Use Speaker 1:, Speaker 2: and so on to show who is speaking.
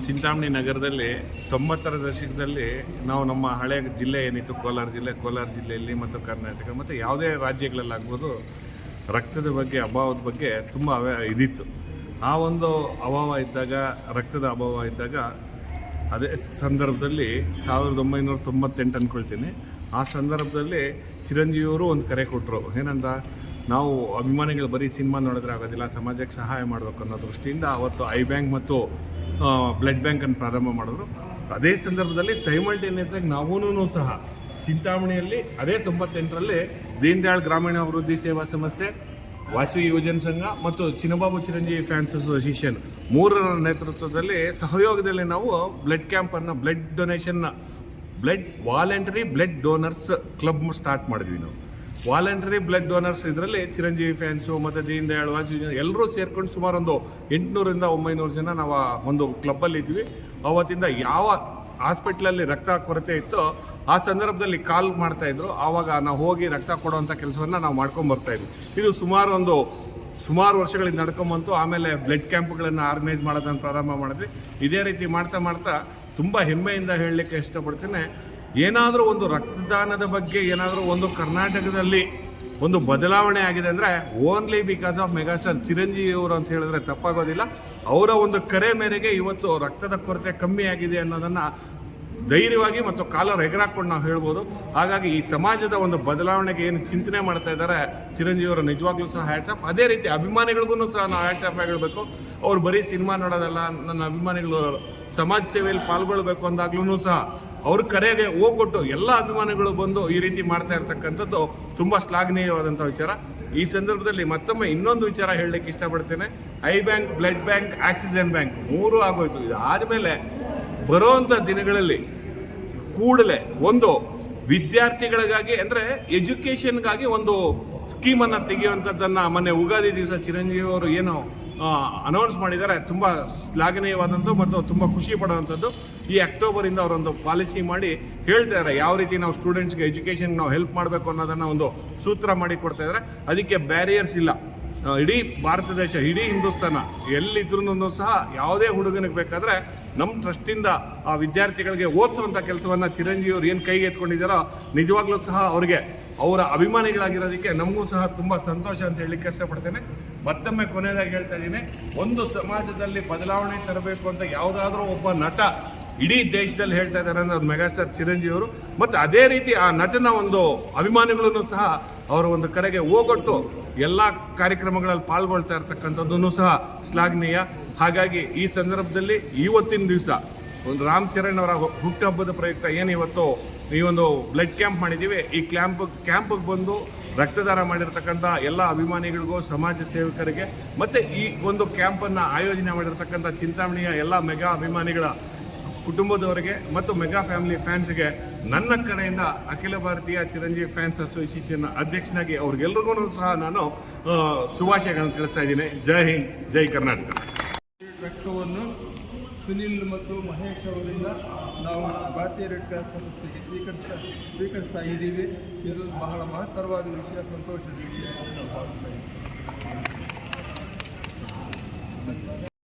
Speaker 1: ಚಿಂತಾಮಣಿ ನಗರದಲ್ಲಿ 90ರ ದಶಕದಲ್ಲಿ ನಾವು ನಮ್ಮ ಹಳೆಯ ಜಿಲ್ಲೆ ಏನಿತ್ತು ಕೋಲಾರ ಜಿಲ್ಲೆಯಲ್ಲಿ ಮತ್ತು ಕರ್ನಾಟಕ ಮತ್ತು ಯಾವುದೇ ರಾಜ್ಯಗಳಲ್ಲಾಗ್ಬೋದು ರಕ್ತದ ಬಗ್ಗೆ ಅಭಾವದ ಬಗ್ಗೆ ತುಂಬ ಇದಿತ್ತು. ಆ ಒಂದು ಅಭಾವ ಇದ್ದಾಗ, ರಕ್ತದ ಅಭಾವ ಇದ್ದಾಗ, ಅದೇ ಸಂದರ್ಭದಲ್ಲಿ 1998 ಅಂದ್ಕೊಳ್ತೀನಿ, ಆ ಸಂದರ್ಭದಲ್ಲಿ ಚಿರಂಜೀವಿಯವರು ಒಂದು ಕರೆ ಕೊಟ್ಟರು. ಏನಂತ, ನಾವು ಅಭಿಮಾನಿಗಳು ಬರೀ ಸಿನಿಮಾ ನೋಡಿದ್ರೆ ಆಗೋದಿಲ್ಲ, ಸಮಾಜಕ್ಕೆ ಸಹಾಯ ಮಾಡಬೇಕು ಅನ್ನೋ ದೃಷ್ಟಿಯಿಂದ ಅವತ್ತು ಐ ಬ್ಯಾಂಕ್ ಮತ್ತು ಬ್ಲಡ್ ಬ್ಯಾಂಕನ್ನು ಪ್ರಾರಂಭ ಮಾಡಿದ್ರು. ಅದೇ ಸಂದರ್ಭದಲ್ಲಿ ಸೈಮಲ್ಟೇನಿಯಸ್ ಆಗಿ ನಾವೂ ಸಹ ಚಿಂತಾಮಣಿಯಲ್ಲಿ ಅದೇ 98ರಲ್ಲಿ ದೀನ್ ದಯಾಳ್ ಗ್ರಾಮೀಣ ಅಭಿವೃದ್ಧಿ ಸೇವಾ ಸಂಸ್ಥೆ, ವಾಸವಿ ಯುವಜನ ಸಂಘ ಮತ್ತು ಚಿನ್ನಬಾಬು ಚಿರಂಜೀವಿ ಫ್ಯಾನ್ಸ್ ಅಸೋಸಿಯೇಷನ್ ಮೂರರ ನೇತೃತ್ವದಲ್ಲಿ ಸಹಯೋಗದಲ್ಲಿ ನಾವು ಬ್ಲಡ್ ಕ್ಯಾಂಪನ್ನು, ಬ್ಲಡ್ ಡೊನೇಷನ್ನ, voluntary blood donors club start ಮಾಡಿದ್ವಿ. ನಾವು ವಾಲಂಟರಿ ಬ್ಲಡ್ ಡೋನರ್ಸ್ ಇದರಲ್ಲಿ ಚಿರಂಜೀವಿ ಫ್ಯಾನ್ಸು ಮತ್ತು ದೀನ್ ದಯಾಳ್ ವಾಸವಿ ಎಲ್ಲರೂ ಸೇರ್ಕೊಂಡು ಸುಮಾರು ಒಂದು 800ರಿಂದ 900 ಜನ ನಾವು ಒಂದು ಕ್ಲಬ್ಬಲ್ಲಿ ಇದ್ವಿ. ಅವತ್ತಿಂದ ಯಾವ ಹಾಸ್ಪಿಟ್ಲಲ್ಲಿ ರಕ್ತ ಕೊರತೆ ಇತ್ತೋ ಆ ಸಂದರ್ಭದಲ್ಲಿ ಕಾಲ್ ಮಾಡ್ತಾಯಿದ್ರು. ಆವಾಗ ನಾವು ಹೋಗಿ ರಕ್ತ ಕೊಡುವಂಥ ಕೆಲಸವನ್ನು ನಾವು ಮಾಡ್ಕೊಂಬರ್ತಾಯಿದ್ವಿ. ಇದು ಸುಮಾರು ವರ್ಷಗಳಿಂದ ನಡ್ಕೊಂಬಂತು. ಆಮೇಲೆ ಬ್ಲಡ್ ಕ್ಯಾಂಪ್ಗಳನ್ನು ಆರ್ಗನೈಸ್ ಮಾಡೋದನ್ನು ಪ್ರಾರಂಭ ಮಾಡಿದ್ವಿ. ಇದೇ ರೀತಿ ಮಾಡ್ತಾ ತುಂಬ ಹೆಮ್ಮೆಯಿಂದ ಹೇಳಲಿಕ್ಕೆ ಇಷ್ಟಪಡ್ತೀನಿ, ಏನಾದರೂ ಒಂದು ರಕ್ತದಾನದ ಬಗ್ಗೆ ಏನಾದರೂ ಒಂದು ಕರ್ನಾಟಕದಲ್ಲಿ ಒಂದು ಬದಲಾವಣೆ ಆಗಿದೆ ಅಂದರೆ only because of megastar Chiranjeevi ಅವರು ಅಂತ ಹೇಳಿದ್ರೆ ತಪ್ಪಾಗೋದಿಲ್ಲ. ಅವರ ಒಂದು ಕರೆ ಮೇರೆಗೆ ಇವತ್ತು ರಕ್ತದ ಕೊರತೆ ಕಮ್ಮಿ ಆಗಿದೆ ಅನ್ನೋದನ್ನು ಧೈರ್ಯವಾಗಿ ಮತ್ತು ಕಾಲರ್ ಎಗರಾಕೊಂಡು ನಾವು ಹೇಳ್ಬೋದು. ಹಾಗಾಗಿ ಈ ಸಮಾಜದ ಒಂದು ಬದಲಾವಣೆಗೆ ಏನು ಚಿಂತನೆ ಮಾಡ್ತಾ ಇದ್ದಾರೆ ಚಿರಂಜೀವಿಯವರು, ನಿಜವಾಗ್ಲೂ ಸಹ ಹ್ಯಾಟ್ಸ್ ಆಫ್. ಅದೇ ರೀತಿ ಅಭಿಮಾನಿಗಳಿಗೂ ಸಹ ನಾವು ಹ್ಯಾಟ್ಸ್ ಆಫ್ ಹೇಳಬೇಕು. ಅವ್ರು ಬರೀ ಸಿನಿಮಾ ನೋಡೋದಲ್ಲ, ನನ್ನ ಅಭಿಮಾನಿಗಳು ಸಮಾಜ ಸೇವೆಯಲ್ಲಿ ಪಾಲ್ಗೊಳ್ಬೇಕು ಅಂದಾಗ್ಲೂ ಸಹ ಅವ್ರ ಕರೆಗೆ ಹೋಗ್ಕೊಟ್ಟು ಎಲ್ಲ ಅಭಿಮಾನಿಗಳು ಬಂದು ಈ ರೀತಿ ಮಾಡ್ತಾ ಇರ್ತಕ್ಕಂಥದ್ದು ತುಂಬ ಶ್ಲಾಘನೀಯವಾದಂಥ ವಿಚಾರ. ಈ ಸಂದರ್ಭದಲ್ಲಿ ಮತ್ತೊಮ್ಮೆ ಇನ್ನೊಂದು ವಿಚಾರ ಹೇಳಲಿಕ್ಕೆ ಇಷ್ಟಪಡ್ತೇನೆ. I bank, blood bank, oxygen bank 3 ಆಗೋಯ್ತು. ಇದು ಆದಮೇಲೆ ಬರುವಂಥ ದಿನಗಳಲ್ಲಿ ಕೂಡಲೇ ಒಂದು ವಿದ್ಯಾರ್ಥಿಗಳಿಗಾಗಿ ಅಂದರೆ ಎಜುಕೇಷನ್ಗಾಗಿ ಒಂದು ಸ್ಕೀಮನ್ನು ತೆಗೆಯುವಂಥದ್ದನ್ನು ಮೊನ್ನೆ ಉಗಾದಿ ದಿವಸ ಚಿರಂಜೀವಿಯವರು ಏನು ಅನೌನ್ಸ್ ಮಾಡಿದ್ದಾರೆ, ತುಂಬ ಶ್ಲಾಘನೀಯವಾದಂಥದ್ದು ಮತ್ತು ತುಂಬ ಖುಷಿ ಪಡುವಂಥದ್ದು. ಈ ಅಕ್ಟೋಬರಿಂದ ಅವರೊಂದು ಪಾಲಿಸಿ ಮಾಡಿ ಹೇಳ್ತಾರೆ ಯಾವ ರೀತಿ ನಾವು ಸ್ಟೂಡೆಂಟ್ಸ್ಗೆ ಎಜುಕೇಷನ್ಗೆ ನಾವು ಹೆಲ್ಪ್ ಮಾಡಬೇಕು ಅನ್ನೋದನ್ನು ಒಂದು ಸೂತ್ರ ಮಾಡಿ ಕೊಡ್ತಾ ಇದ್ದಾರೆ. ಅದಕ್ಕೆ ಬ್ಯಾರಿಯರ್ಸ್ ಇಲ್ಲ. ಇಡೀ ಭಾರತ ದೇಶ, ಇಡೀ ಹಿಂದೂಸ್ತಾನ ಎಲ್ಲಿದ್ರೂ ಸಹ ಯಾವುದೇ ಹುಡುಗನಿಗೆ ಬೇಕಾದರೆ ನಮ್ಮ ಟ್ರಸ್ಟಿಂದ ಆ ವಿದ್ಯಾರ್ಥಿಗಳಿಗೆ ಓದಿಸುವಂಥ ಕೆಲಸವನ್ನು ಚಿರಂಜೀವಿಯವರು ಏನು ಕೈಗೆ ಎತ್ಕೊಂಡಿದ್ದಾರೋ ನಿಜವಾಗ್ಲೂ ಸಹ ಅವರಿಗೆ, ಅವರ ಅಭಿಮಾನಿಗಳಾಗಿರೋದಕ್ಕೆ ನಮಗೂ ಸಹ ತುಂಬ ಸಂತೋಷ ಅಂತ ಹೇಳಲಿಕ್ಕೆ ಇಷ್ಟಪಡ್ತೇನೆ. ಮತ್ತೊಮ್ಮೆ ಕೊನೆಯದಾಗಿ ಹೇಳ್ತಾ ಇದ್ದೀನಿ, ಒಂದು ಸಮಾಜದಲ್ಲಿ ಬದಲಾವಣೆ ತರಬೇಕು ಅಂತ ಯಾವುದಾದ್ರೂ ಒಬ್ಬ ನಟ ಇಡೀ ದೇಶದಲ್ಲಿ ಹೇಳ್ತಾ ಇದ್ದಾರೆ ಅಂದರೆ ಅದು ಮೆಗಾಸ್ಟಾರ್ ಚಿರಂಜೀವಿಯವರು. ಮತ್ತು ಅದೇ ರೀತಿ ಆ ನಟನ ಒಂದು ಅಭಿಮಾನಿಗಳನ್ನು ಸಹ ಅವರ ಒಂದು ಕರೆಗೆ ಹೋಗೊಟ್ಟು ಎಲ್ಲ ಕಾರ್ಯಕ್ರಮಗಳಲ್ಲಿ ಪಾಲ್ಗೊಳ್ತಾ ಇರ್ತಕ್ಕಂಥದ್ದನ್ನು ಸಹ ಶ್ಲಾಘನೀಯ. ಹಾಗಾಗಿ ಈ ಸಂದರ್ಭದಲ್ಲಿ ಇವತ್ತಿನ ದಿವಸ ಒಂದು ರಾಮ್ ಚರಣ್ ಅವರ ಹುಟ್ಟುಹಬ್ಬದ ಪ್ರಯುಕ್ತ ಏನು ಇವತ್ತು ಈ ಒಂದು ಬ್ಲಡ್ ಕ್ಯಾಂಪ್ ಮಾಡಿದ್ದೀವಿ, ಈ ಕ್ಯಾಂಪಿಗೆ ಬಂದು ರಕ್ತದಾನ ಮಾಡಿರ್ತಕ್ಕಂಥ ಎಲ್ಲ ಅಭಿಮಾನಿಗಳಿಗೂ, ಸಮಾಜ ಸೇವಕರಿಗೆ ಮತ್ತು ಈ ಒಂದು ಕ್ಯಾಂಪನ್ನು ಆಯೋಜನೆ ಮಾಡಿರ್ತಕ್ಕಂಥ ಚಿಂತಾಮಣಿಯ ಎಲ್ಲ ಮೆಗಾ ಅಭಿಮಾನಿಗಳ ಕುಟುಂಬದವರಿಗೆ ಮತ್ತು ಮೆಗಾ ಫ್ಯಾಮಿಲಿ ಫ್ಯಾನ್ಸ್ಗೆ ನನ್ನ ಕಡೆಯಿಂದ ಅಖಿಲ ಭಾರತೀಯ ಚಿರಂಜೀವಿ ಫ್ಯಾನ್ಸ್ ಅಸೋಸಿಯೇಷನ್ ಅಧ್ಯಕ್ಷನಾಗಿ ಅವ್ರಿಗೆಲ್ರಿಗೂ ಸಹ ನಾನು ಶುಭಾಶಯಗಳನ್ನು ತಿಳಿಸ್ತಾ ಇದ್ದೀನಿ. ಜೈ ಹಿಂದ್, ಜೈ ಕರ್ನಾಟಕ.
Speaker 2: ರಕ್ತವನ್ನು ಸುನಿಲ್ ಮತ್ತು ಮಹೇಶ್ ಅವರಿಂದ ನಾವು ಭಾರತೀಯ ರೆಡ್ ಕ್ರಾಸ್ ಸಂಸ್ಥೆಗೆ ಸ್ವೀಕರಿಸ್ತಾ ಇದ್ದೀವಿ. ಇದು ಬಹಳ ಮಹತ್ತರವಾದ ವಿಷಯ, ಸಂತೋಷದ ವಿಷಯ ಅಂತ ನಾವು ಭಾವಿಸ್ತಾ ಇದ್ದೀವಿ.